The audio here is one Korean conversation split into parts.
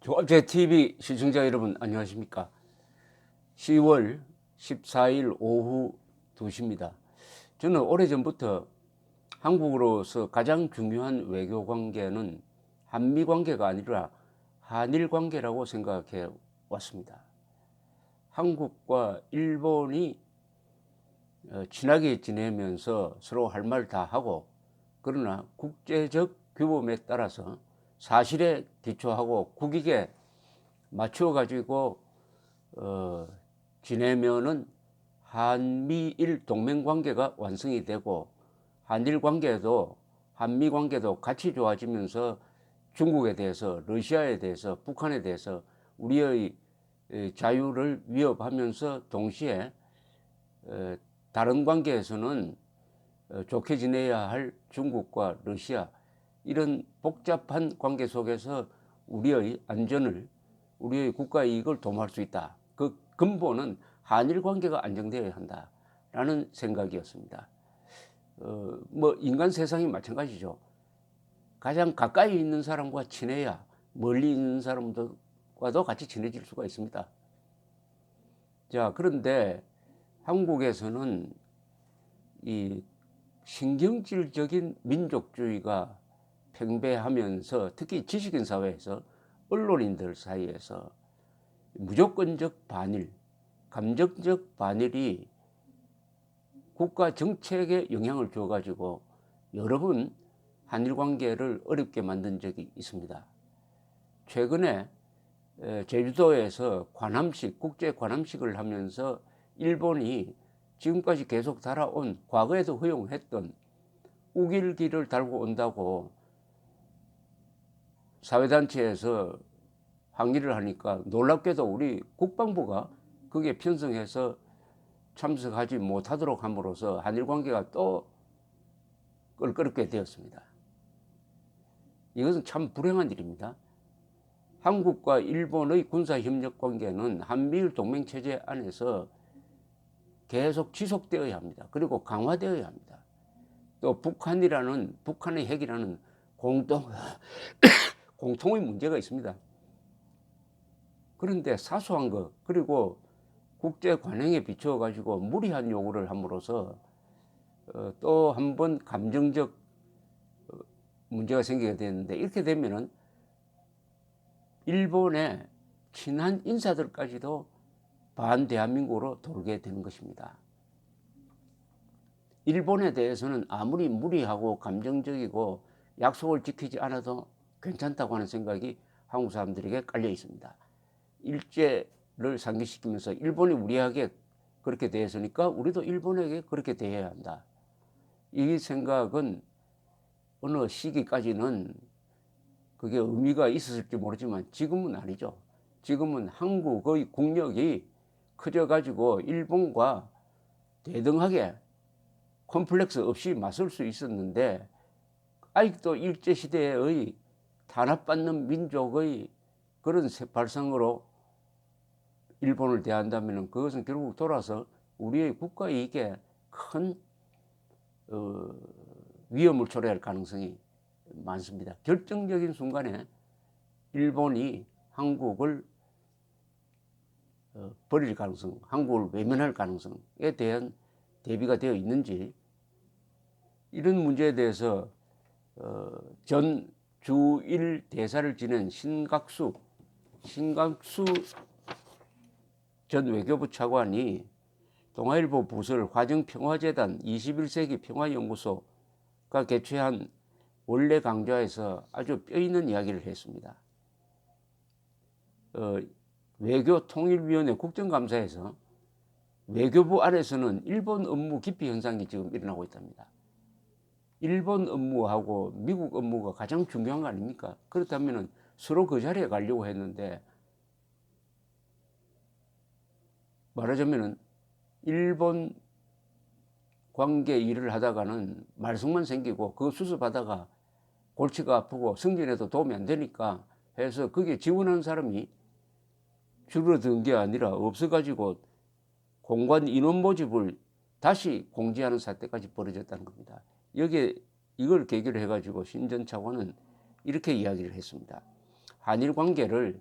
조합제 TV 시청자 여러분 안녕하십니까? 10월 14일 오후 2시입니다. 저는 오래전부터 한국으로서 가장 중요한 외교 관계는 한미 관계가 아니라 한일 관계라고 생각해 왔습니다. 한국과 일본이 친하게 지내면서 서로 할 말 다 하고, 그러나 국제적 규범에 따라서 사실에 기초하고 국익에 맞춰 가지고 지내면은 한미일 동맹 관계가 완성이 되고, 한일 관계도 한미 관계도 같이 좋아지면서 중국에 대해서, 러시아에 대해서, 북한에 대해서 우리의 자유를 위협하면서 동시에 다른 관계에서는 좋게 지내야 할 중국과 러시아, 이런 복잡한 관계 속에서 우리의 안전을, 우리의 국가 이익을 도모할 수 있다. 그 근본은 한일 관계가 안정되어야 한다라는 생각이었습니다. 뭐 인간 세상이 마찬가지죠. 가장 가까이 있는 사람과 친해야 멀리 있는 사람들과도 같이 친해질 수가 있습니다. 자, 그런데 한국에서는 이 신경질적인 민족주의가 팽배하면서, 특히 지식인 사회에서, 언론인들 사이에서 무조건적 반일, 감정적 반일이 국가 정책에 영향을 줘가지고 여러 번 한일 관계를 어렵게 만든 적이 있습니다. 최근에 제주도에서 관함식, 국제 관함식을 하면서 일본이 지금까지 계속 달아온, 과거에도 허용했던 우길기를 달고 온다고 사회단체에서 항의를 하니까, 놀랍게도 우리 국방부가 그게 편성해서 참석하지 못하도록 함으로써 한일 관계가 또 껄끄럽게 되었습니다. 이것은 참 불행한 일입니다. 한국과 일본의 군사협력 관계는 한미일 동맹체제 안에서 계속 지속되어야 합니다. 그리고 강화되어야 합니다. 또 북한의 핵이라는 공통의 문제가 있습니다. 그런데 사소한 것, 그리고 국제 관행에 비추어 가지고 무리한 요구를 함으로써 또 한 번 감정적 문제가 생기게 되는데, 이렇게 되면은 일본의 친한 인사들까지도 반대한민국으로 돌게 되는 것입니다. 일본에 대해서는 아무리 무리하고 감정적이고 약속을 지키지 않아도 괜찮다고 하는 생각이 한국 사람들에게 깔려 있습니다. 일제를 상기시키면서 일본이 우리에게 그렇게 대했으니까 우리도 일본에게 그렇게 대해야 한다. 이 생각은 어느 시기까지는 그게 의미가 있었을지 모르지만 지금은 아니죠. 지금은 한국의 국력이 커져가지고 일본과 대등하게 콤플렉스 없이 맞설 수 있었는데, 아직도 일제시대의 탄압받는 민족의 그런 발상으로 일본을 대한다면 그것은 결국 돌아서 우리의 국가 이익에 큰 위험을 초래할 가능성이 많습니다. 결정적인 순간에 일본이 한국을 버릴 가능성, 한국을 외면할 가능성에 대한 대비가 되어 있는지, 이런 문제에 대해서 전 주일 대사를 지낸 신각수 전 외교부 차관이 동아일보 부설 화정평화재단 21세기 평화연구소가 개최한 원래 강좌에서 아주 뼈있는 이야기를 했습니다. 외교통일위원회 국정감사에서 외교부 안에서는 일본 업무 기피 현상이 지금 일어나고 있답니다. 일본 업무하고 미국 업무가 가장 중요한 거 아닙니까? 그렇다면 서로 그 자리에 가려고 했는데, 말하자면 일본 관계 일을 하다가는 말썽만 생기고 그 수습하다가 골치가 아프고 승진에도 도움이 안 되니까 해서 그게 지원하는 사람이 줄어든 게 아니라 없어가지고 공관 인원 모집을 다시 공지하는 사태까지 벌어졌다는 겁니다. 이걸 계기로 해가지고 신 전 차관은 이렇게 이야기를 했습니다. 한일 관계를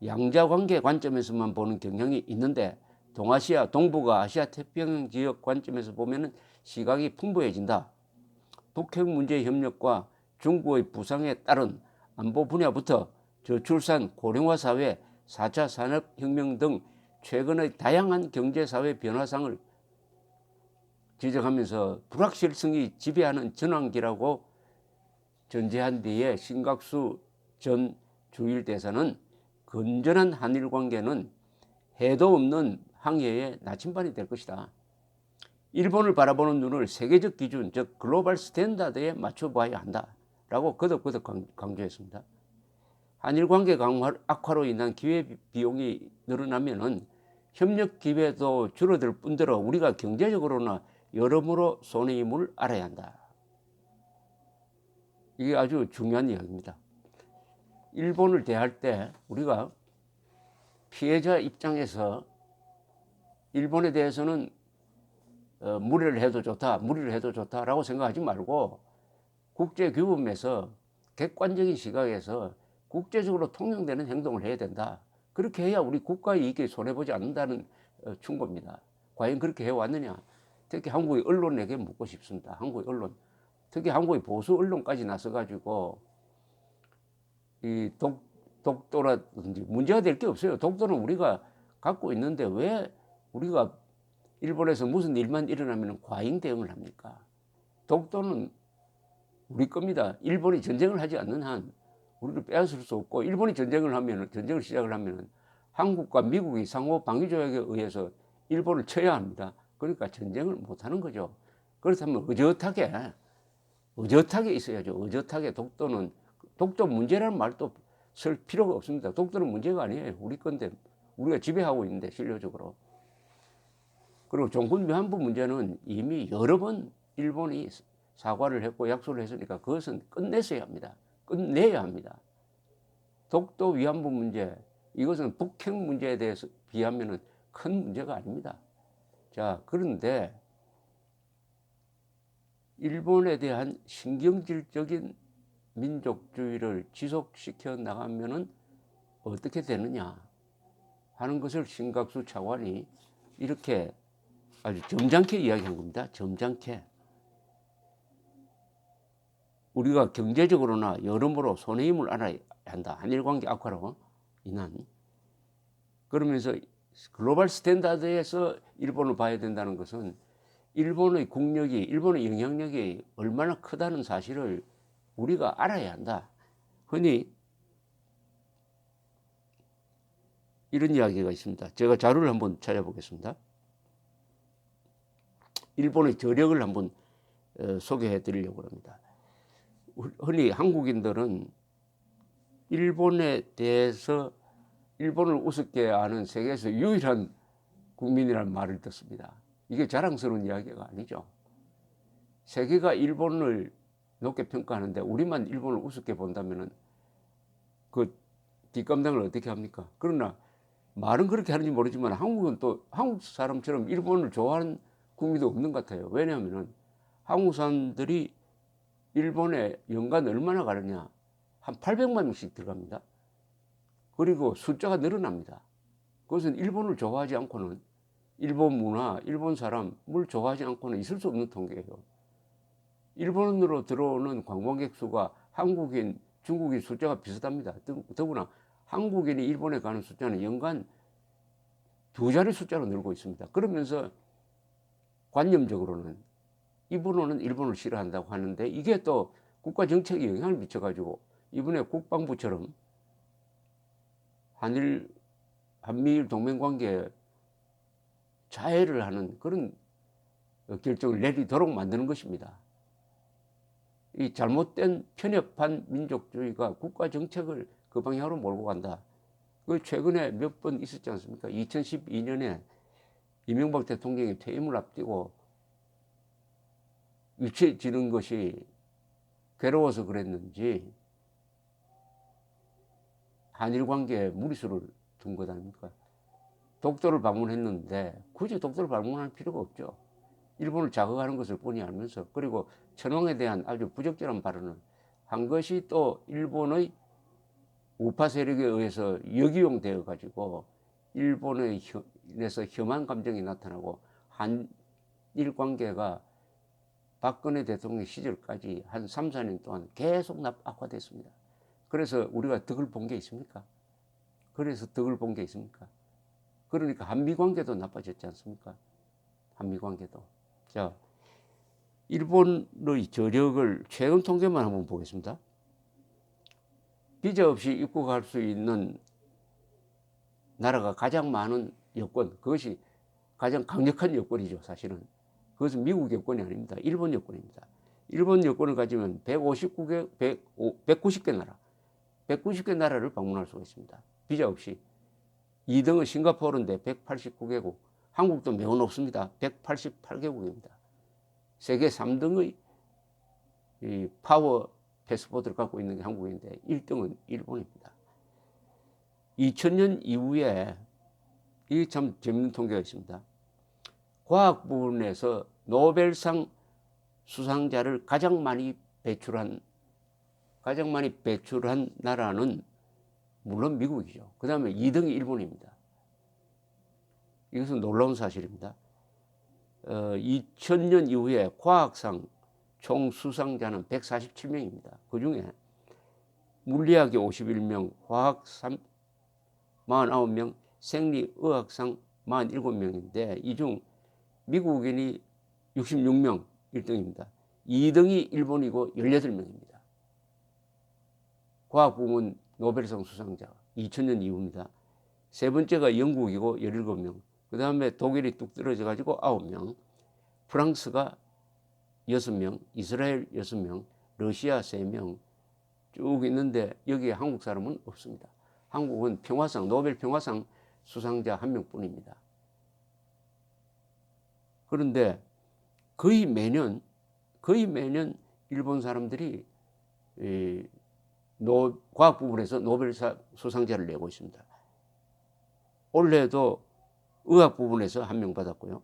양자관계 관점에서만 보는 경향이 있는데 동아시아, 동북아, 아시아 태평양 지역 관점에서 보면 시각이 풍부해진다. 북핵 문제 협력과 중국의 부상에 따른 안보 분야부터 저출산, 고령화 사회, 4차 산업혁명 등 최근의 다양한 경제사회 변화상을 지적하면서 불확실성이 지배하는 전환기라고 전제한 뒤에 신각수 전 주일 대사는 건전한 한일 관계는 해도 없는 항해의 나침반이 될 것이다. 일본을 바라보는 눈을 세계적 기준, 즉 글로벌 스탠다드에 맞춰봐야 한다라고 거듭거듭 강조했습니다. 한일 관계 악화로 인한 기회비용이 늘어나면은 협력 기회도 줄어들 뿐더러 우리가 경제적으로나 여러모로 손해임을 알아야 한다. 이게 아주 중요한 이야기입니다. 일본을 대할 때 우리가 피해자 입장에서 일본에 대해서는 무리를 해도 좋다라고 생각하지 말고 국제규범에서 객관적인 시각에서 국제적으로 통용되는 행동을 해야 된다. 그렇게 해야 우리 국가의 이익에 손해보지 않는다는 충고입니다. 과연 그렇게 해왔느냐? 특히 한국의 언론에게 묻고 싶습니다. 한국의 언론, 특히 한국의 보수 언론까지 나서가지고 이 독도라든지 문제가 될 게 없어요. 독도는 우리가 갖고 있는데 왜 우리가 일본에서 무슨 일만 일어나면 과잉 대응을 합니까? 독도는 우리 겁니다. 일본이 전쟁을 하지 않는 한 우리를 빼앗을 수 없고, 일본이 전쟁을 시작을 하면 한국과 미국이 상호 방위 조약에 의해서 일본을 쳐야 합니다. 그러니까 전쟁을 못 하는 거죠. 그렇다면 의젓하게 있어야죠. 의젓하게. 독도 문제라는 말도 쓸 필요가 없습니다. 독도는 문제가 아니에요. 우리 건데 우리가 지배하고 있는데 실효적으로. 그리고 종군 위안부 문제는 이미 여러 번 일본이 사과를 했고 약속을 했으니까 그것은 끝내야 합니다. 독도 위안부 문제, 이것은 북핵 문제에 대해서 비하면 큰 문제가 아닙니다. 자, 그런데 일본에 대한 신경질적인 민족주의를 지속시켜 나가면은 어떻게 되느냐 하는 것을 신각수 차관이 이렇게 아주 점잖게 이야기한 겁니다. 점잖게. 우리가 경제적으로나 여러모로 손해임을 알아야 한다. 한일관계 악화로 인한. 그러면서 글로벌 스탠다드에서 일본을 봐야 된다는 것은 일본의 국력이, 일본의 영향력이 얼마나 크다는 사실을 우리가 알아야 한다. 흔히 이런 이야기가 있습니다. 제가 자료를 한번 찾아보겠습니다. 일본의 저력을 한번 소개해 드리려고 합니다. 흔히 한국인들은 일본에 대해서 일본을 우습게 아는 세계에서 유일한 국민이라는 말을 듣습니다. 이게 자랑스러운 이야기가 아니죠. 세계가 일본을 높게 평가하는데 우리만 일본을 우습게 본다면 그 뒷감당을 어떻게 합니까? 그러나 말은 그렇게 하는지 모르지만 한국은 또 한국 사람처럼 일본을 좋아하는 국민도 없는 것 같아요. 왜냐하면 한국 사람들이 일본에 연간 얼마나 가느냐? 한 800만 명씩 들어갑니다. 그리고 숫자가 늘어납니다. 그것은 일본을 좋아하지 않고는, 일본 문화, 일본 사람을 좋아하지 않고는 있을 수 없는 통계예요. 일본으로 들어오는 관광객 수가 한국인, 중국인 숫자가 비슷합니다. 더구나 한국인이 일본에 가는 숫자는 연간 2자리 숫자로 늘고 있습니다. 그러면서 관념적으로는 이분은 일본을 싫어한다고 하는데 이게 또 국가 정책에 영향을 미쳐가지고 이번에 국방부처럼 한미일 동맹관계 자해를 하는 그런 결정을 내리도록 만드는 것입니다. 이 잘못된 편협한 민족주의가 국가 정책을 그 방향으로 몰고 간다. 그 최근에 몇 번 있었지 않습니까? 2012년에 이명박 대통령이 퇴임을 앞두고 유치해지는 것이 괴로워서 그랬는지 한일 관계에 무리수를 둔 것 아닙니까? 독도를 방문했는데 굳이 독도를 방문할 필요가 없죠. 일본을 자극하는 것을 뻔히 알면서, 그리고 천황에 대한 아주 부적절한 발언을 한 것이 또 일본의 우파 세력에 의해서 역이용되어 가지고 일본에서 혐한 감정이 나타나고 한일 관계가 박근혜 대통령 시절까지 한 3, 4년 동안 계속 악화됐습니다. 그래서 우리가 덕을 본 게 있습니까? 그래서 덕을 본 게 있습니까? 그러니까 한미 관계도 나빠졌지 않습니까? 한미 관계도. 자, 일본의 저력을 최근 통계만 한번 보겠습니다. 비자 없이 입국할 수 있는 나라가 가장 많은 여권, 그것이 가장 강력한 여권이죠, 사실은. 그것은 미국 여권이 아닙니다. 일본 여권입니다. 일본 여권을 가지면 190개 나라, 190개 나라를 방문할 수가 있습니다. 비자 없이. 2등은 싱가포르인데 189개국, 한국도 매우 높습니다. 188개국입니다. 세계 3등의 이 파워 패스포트를 갖고 있는 게 한국인데 1등은 일본입니다. 2000년 이후에 이게 참 재밌는 통계가 있습니다. 과학 부분에서 노벨상 수상자를 가장 많이 배출한 나라는 물론 미국이죠. 그 다음에 2등이 일본입니다. 이것은 놀라운 사실입니다. 2000년 이후에 과학상 총 수상자는 147명입니다. 그 중에 물리학이 51명, 화학 49명, 생리의학상 47명인데 이 중 미국인이 66명 1등입니다. 2등이 일본이고 18명입니다. 과학 부문 노벨상 수상자 2000년 이후입니다. 세 번째가 영국이고 17명, 그 다음에 독일이 뚝 떨어져 가지고 9명, 프랑스가 6명, 이스라엘 6명, 러시아 3명 쭉 있는데 여기에 한국 사람은 없습니다. 한국은 평화상, 노벨 평화상 수상자 1명뿐입니다. 그런데 거의 매년 일본 사람들이 과학 부분에서 노벨 수상자를 내고 있습니다. 올해도 의학 부분에서 1명 받았고요.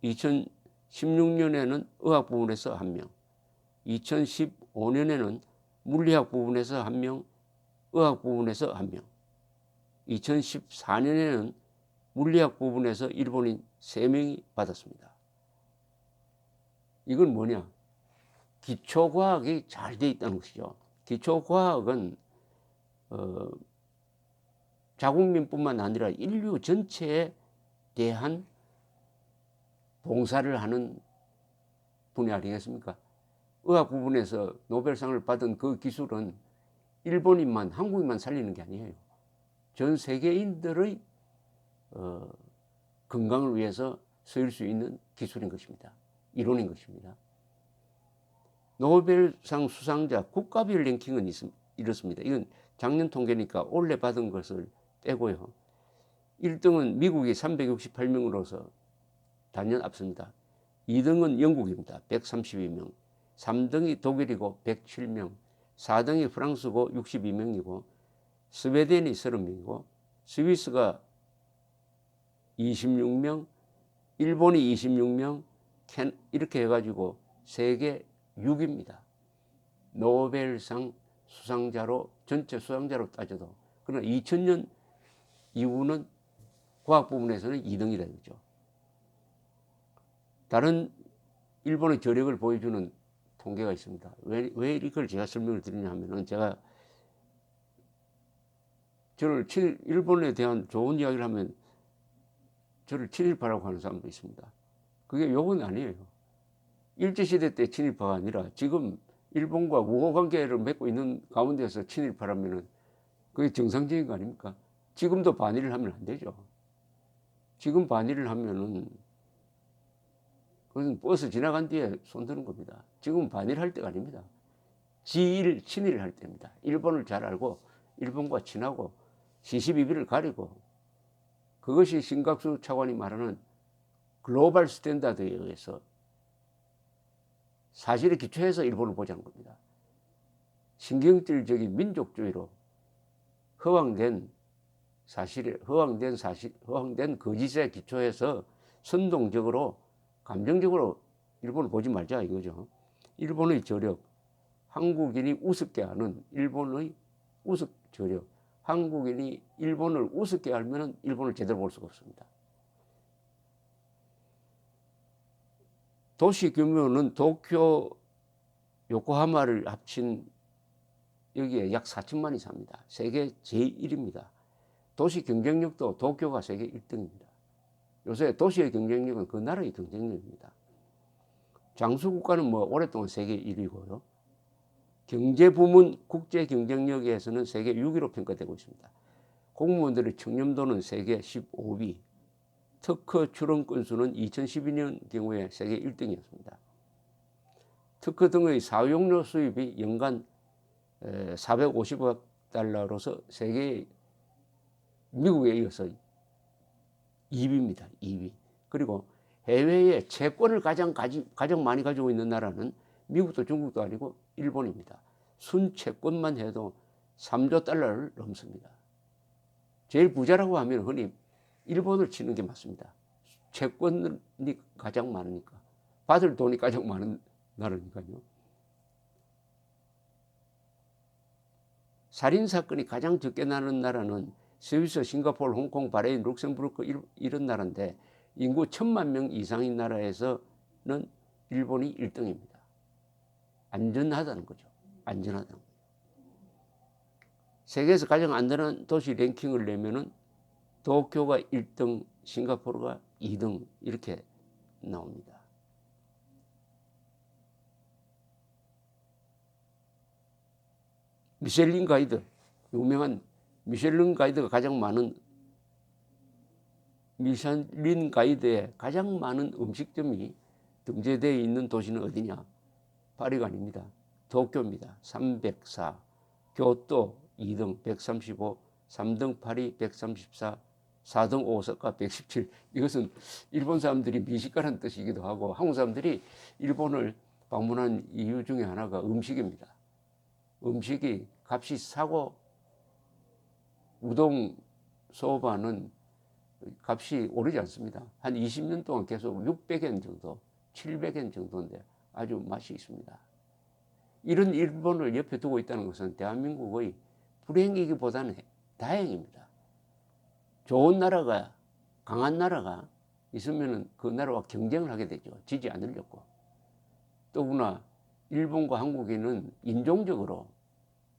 2016년에는 의학 부분에서 1명, 2015년에는 물리학 부분에서 1명, 의학 부분에서 1명, 2014년에는 물리학 부분에서 일본인 3명이 받았습니다. 이건 뭐냐? 기초과학이 잘 돼 있다는 것이죠. 기초과학은 자국민뿐만 아니라 인류 전체에 대한 봉사를 하는 분야 아니겠습니까? 의학 부분에서 노벨상을 받은 그 기술은 일본인만, 한국인만 살리는 게 아니에요. 전 세계인들의 건강을 위해서 쓰일 수 있는 기술인 것입니다. 이론인 것입니다. 노벨상 수상자 국가별 랭킹은 이렇습니다. 이건 작년 통계니까 올해 받은 것을 빼고요. 1등은 미국이 368명으로서 단연 앞섭니다. 2등은 영국입니다. 132명. 3등이 독일이고 107명. 4등이 프랑스고 62명이고 스웨덴이 30명이고 스위스가 26명, 일본이 26명, 이렇게 해가지고 세계 6위입니다. 노벨상 수상자로, 전체 수상자로 따져도. 그러나 2000년 이후는 과학 부분에서는 2등이다 이거죠. 다른 일본의 저력을 보여주는 통계가 있습니다. 왜 이걸 제가 설명을 드리냐 하면은 저를 일본에 대한 좋은 이야기를 하면 저를 친일파라고 하는 사람도 있습니다. 그게 욕은 아니에요. 일제시대 때 친일파가 아니라 지금 일본과 우호관계를 맺고 있는 가운데서 친일파라면은 그게 정상적인 거 아닙니까? 지금도 반일을 하면 안 되죠. 지금 반일을 하면은 그건 버스 지나간 뒤에 손드는 겁니다. 지금 반일할 때가 아닙니다. 친일을 할 때입니다. 일본을 잘 알고 일본과 친하고 시시비비를 가리고, 그것이 신각수 차관이 말하는 글로벌 스탠다드에 의해서 사실에 기초해서 일본을 보자는 겁니다. 신경질적인 민족주의로 허황된 거짓에 기초해서 선동적으로 감정적으로 일본을 보지 말자 이거죠. 일본의 저력, 한국인이 우습게 하는 일본의 우습죠. 한국인이 일본을 우습게 알면 일본을 제대로 볼 수가 없습니다. 도시 규모는 도쿄, 요코하마를 합친 여기에 약 4천만이 삽니다. 세계 제1입니다. 도시 경쟁력도 도쿄가 세계 1등입니다. 요새 도시의 경쟁력은 그 나라의 경쟁력입니다. 장수국가는 뭐 오랫동안 세계 1위고요. 경제부문 국제 경쟁력에서는 세계 6위로 평가되고 있습니다. 공무원들의 청렴도는 세계 15위, 특허 출원 건수는 2012년 경우에 세계 1등이었습니다. 특허 등의 사용료 수입이 연간 450억 달러로서 세계 미국에 이어서 2위입니다. 2위. 그리고 해외에 채권을 가장 많이 가지고 있는 나라는 미국도 중국도 아니고 일본입니다. 순채권만 해도 3조 달러를 넘습니다. 제일 부자라고 하면 흔히 일본을 치는 게 맞습니다. 채권이 가장 많으니까. 받을 돈이 가장 많은 나라니까요. 살인사건이 가장 적게 나는 나라는 스위스, 싱가포르, 홍콩, 바레인, 룩셈부르크 이런 나라인데 인구 1,000만 명 이상인 나라에서는 일본이 1등입니다. 안전하다는 거죠. 안전하다는 거죠. 세계에서 가장 안전한 도시 랭킹을 내면은 도쿄가 1등, 싱가포르가 2등 이렇게 나옵니다. 미슐린 가이드, 유명한 미슐린 가이드가 가장 많은 미슐린 가이드에 가장 많은 음식점이 등재되어 있는 도시는 어디냐? 파리가 아닙니다. 도쿄입니다. 304, 교토 2등 135, 3등 파리 134, 4등 오사카 117. 이것은 일본 사람들이 미식가라는 뜻이기도 하고 한국 사람들이 일본을 방문한 이유 중에 하나가 음식입니다. 음식이 값이 싸고 우동, 소바는 값이 오르지 않습니다. 한 20년 동안 계속 600엔 정도, 700엔 정도인데 아주 맛이 있습니다. 이런 일본을 옆에 두고 있다는 것은 대한민국의 불행이기보다는 다행입니다. 좋은 나라가, 강한 나라가 있으면 그 나라와 경쟁을 하게 되죠. 지지 않으려고. 더구나 일본과 한국에는 인종적으로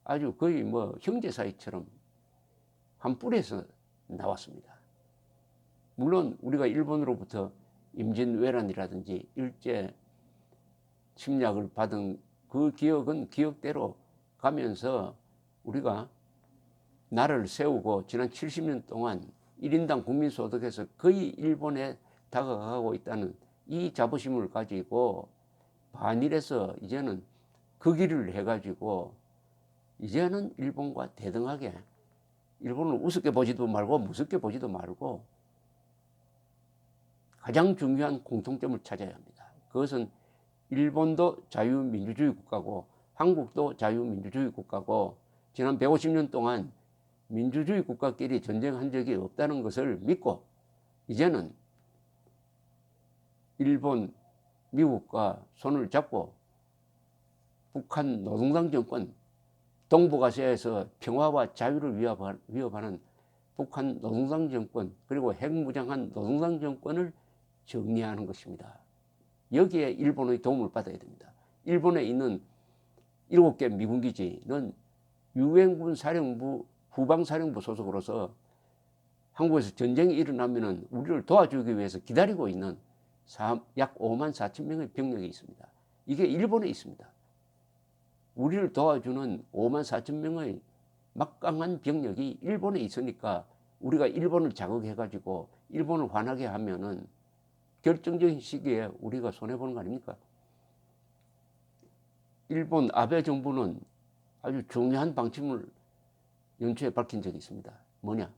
아주 거의 뭐 형제 사이처럼 한 뿔에서 나왔습니다. 물론 우리가 일본으로부터 임진왜란이라든지 일제 침략을 받은 그 기억은 기억대로 가면서 우리가 나라를 세우고 지난 70년 동안 1인당 국민소득에서 거의 일본에 다가가고 있다는 이 자부심을 가지고 반일해서 이제는 그 길을 해가지고 이제는 일본과 대등하게 일본을 우습게 보지도 말고 무섭게 보지도 말고 가장 중요한 공통점을 찾아야 합니다. 그것은 일본도 자유민주주의 국가고 한국도 자유민주주의 국가고 지난 150년 동안 민주주의 국가끼리 전쟁한 적이 없다는 것을 믿고 이제는 일본, 미국과 손을 잡고 북한 노동당 정권, 동북아시아에서 평화와 자유를 위협하는 북한 노동당 정권 그리고 핵무장한 노동당 정권을 정리하는 것입니다. 여기에 일본의 도움을 받아야 됩니다. 일본에 있는 7개 미군기지는 유엔군 사령부 후방사령부 소속으로서 한국에서 전쟁이 일어나면 우리를 도와주기 위해서 기다리고 있는 약 5만 4천 명의 병력이 있습니다. 이게 일본에 있습니다. 우리를 도와주는 5만 4천 명의 막강한 병력이 일본에 있으니까 우리가 일본을 자극해가지고 일본을 화나게 하면은 결정적인 시기에 우리가 손해보는 거 아닙니까? 일본 아베 정부는 아주 중요한 방침을 연초에 밝힌 적이 있습니다. 뭐냐?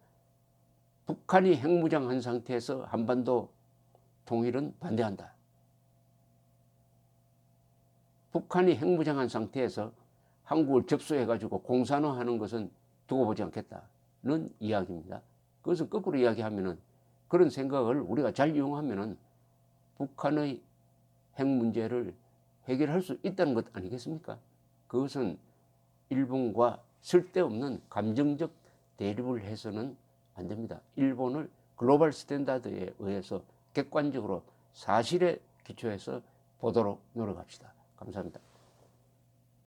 북한이 핵무장한 상태에서 한반도 통일은 반대한다. 북한이 핵무장한 상태에서 한국을 접수해가지고 공산화하는 것은 두고 보지 않겠다는 이야기입니다. 그것을 거꾸로 이야기하면은 그런 생각을 우리가 잘 이용하면은 북한의 핵 문제를 해결할 수 있다는 것 아니겠습니까? 그것은 일본과 쓸데없는 감정적 대립을 해서는 안 됩니다. 일본을 글로벌 스탠다드에 의해서 객관적으로 사실에 기초해서 보도록 노력합시다. 감사합니다.